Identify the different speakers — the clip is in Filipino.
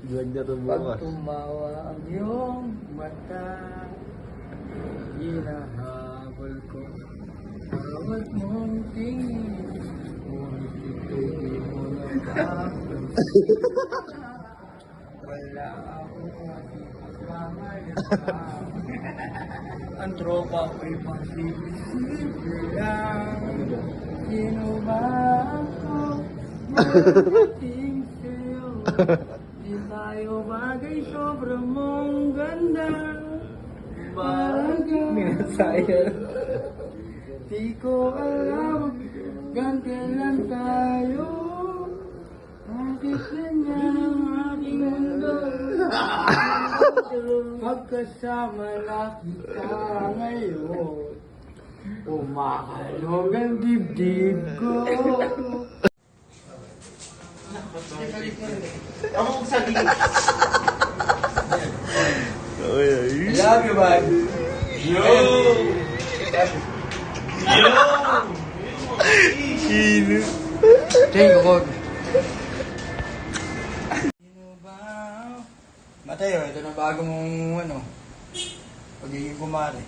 Speaker 1: Vlog na to
Speaker 2: Pag
Speaker 1: bukas.
Speaker 2: tumawa ang iyong mata, hinahabol ko bawat mong tingin. Ngunit ito'y di mo napapansin. Wala akong makikasama. Ang tropa ko'y pasipisipin lang. Sino ba ako? Magating sa'yo. Di tayo bagay, sobrang mong ganda. Parang minasaya. Di ko alam, ganyan lang tayo. Bakit ganyan ang aking mundo? Pagkasama na kita ngayon, umakalog ang dibdib ko.
Speaker 3: Ako sa gilid.
Speaker 1: Ay, ay.
Speaker 2: I love you, man.
Speaker 3: Yo!
Speaker 1: Kino.
Speaker 2: Thank you, God. Sino ba? Mateo, ito na bago mong pagiging kumare.